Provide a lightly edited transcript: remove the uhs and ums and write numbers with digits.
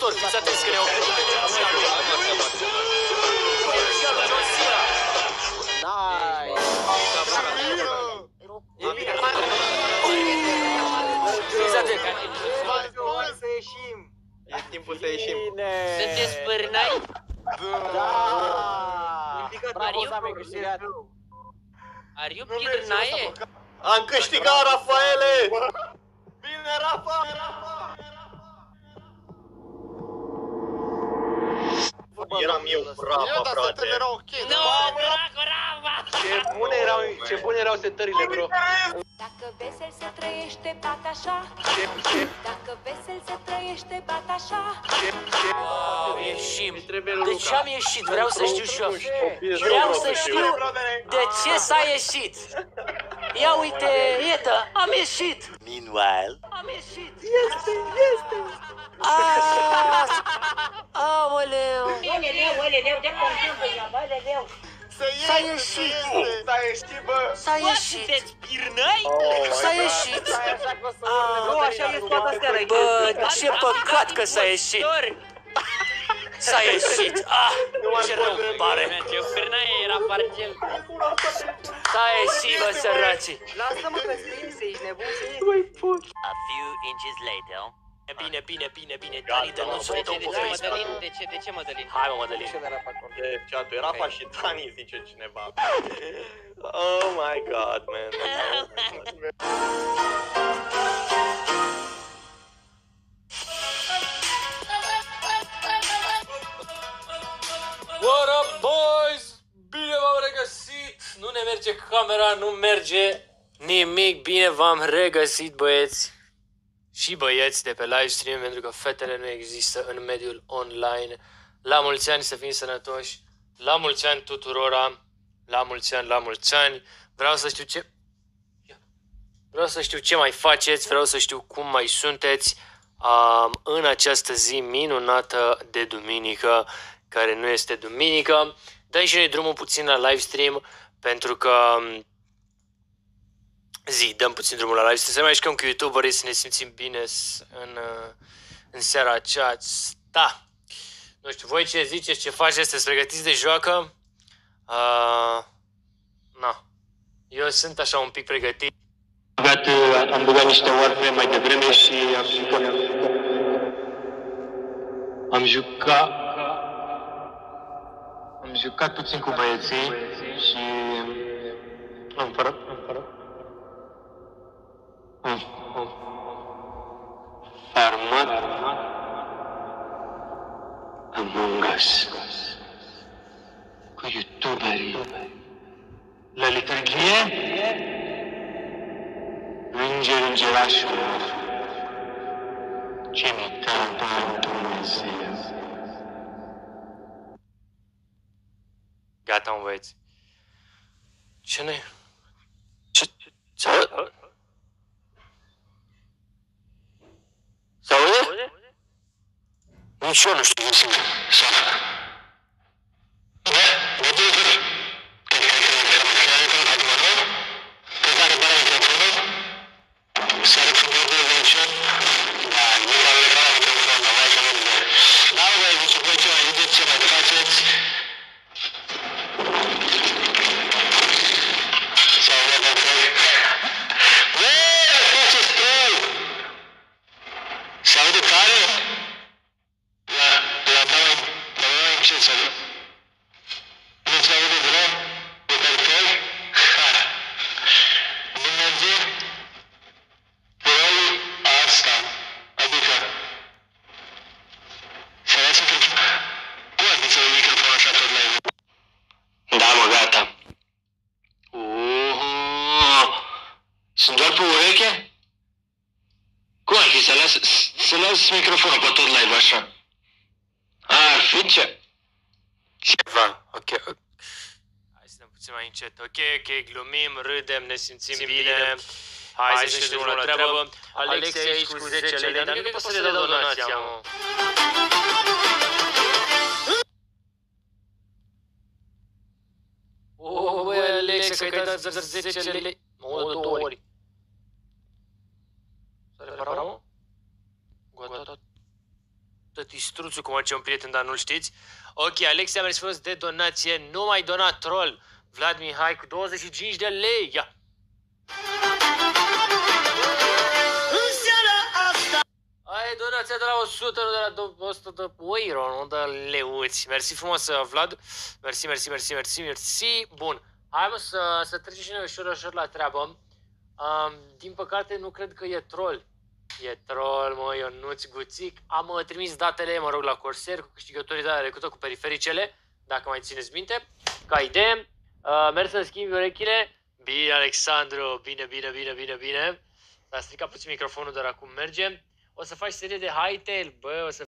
sponsor, fiți atenți că ne oprim. Fiți atenți. Să ieșim. E timpul să ieșim. Sunteți pârnai? Da. Are you pârnaie? Am câștigat, Rafaele! Bine, Rafa! Eram eu cu Rafa, frate. Nu, dracu, Rafa! Ce bune erau setările, bro. Dacă vesel se trăiește, bat așa. Dacă vesel se trăiește, bat așa. Wow, ieșim. De ce am ieșit? Vreau să știu și eu. Vreau să știu de ce s-a ieșit. Ia uite, iată, am ieșit. Meanwhile. Am ieșit. Este. Aoleu. Oleleu, de contul, oleleu. S-a ieșit. S-a ieșit, bă. S-a ieșit. Sunteți pârnăi? S-a ieșit. Nu, așa e toată seara. Bă, ce păcat că s-a ieșit. S-a ieșit. Ce rău îmi pare. Ce pârnaie era parcel. S-a ieșit, bă, săracii. Lasă-mă că stinse, ești nebun să ieși. A few inches later. Bine, Dani, dă nu să dau pe Facebook. De ce, Mădălin? Hai, mă, Mădălin. De chat-ul, Rafa și Dani, zice cineva. Oh my god, man. What up, boys? Bine v-am regăsit. Nu ne merge camera, nu merge nimic. Bine v-am regăsit, băieți. Și băieți de pe livestream, pentru că fetele nu există în mediul online. La mulți ani, să fim sănătoși. La mulți ani tuturora. La mulți ani. Vreau să știu ce mai faceți, vreau să știu cum mai sunteți în această zi minunată de duminică, care nu este duminică. Dăm și noi drumul puțin la livestream, pentru că dăm puțin drumul la livestream, să mai mișcăm cu YouTuberii, să ne simțim bine în seara aceasta. Nu știu, voi ce ziceți, ce faceți, sunteți pregătiți de joacă? Eu sunt așa un pic pregătit. Am băgat niște Warframe mai devreme și am jucat puțin cu băieții și am farmat Among Us cu YouTuberii la liturghie îngerașul ce mi cântă Dumnezeu. Gata, mă, băieți. Ce ne... Ce aude? S-aude? Nici eu nu știu cum să... Sunt doar pe ureche? Cum ar fi să las microfonul pe tot live așa? Ar fi ce? Ceva, ok. Hai să ne puțin mai încet. Ok, glumim, râdem, ne simțim bine. Hai să știm la treabă. Alexei aici cu 10 lei, dar nu poți să le dau donația, mă. Băi, Alexei, că ai dat 10 lei. Mă, 2 ori. S-a reparat, mă? Gata, tăti distruțul, cum zice un prieten, dar nu-l știți. Ok, Alexia, mersi frumos de donație. Nu mai dona troll. Vlad Mihai cu 25 de lei. Ia. Ai donația de la 100, nu de la 100 de euro, nu de leuți. Mersi frumos, Vlad. Mersi. Bun. Hai mă să trecem și noi ușor la treabă. Din păcate nu cred că e troll. E troll, mă, Ionuț Guțic. Am trimis datele, mă rog, la Corsair cu câștigătorii de la recută cu perifericele, dacă mai țineți minte. Ca idee, merg să schimbi urechile. Bine, Alexandru, bine. S-a stricat puțin microfonul, dar acum merge. O să faci serie de hightail, bă, o să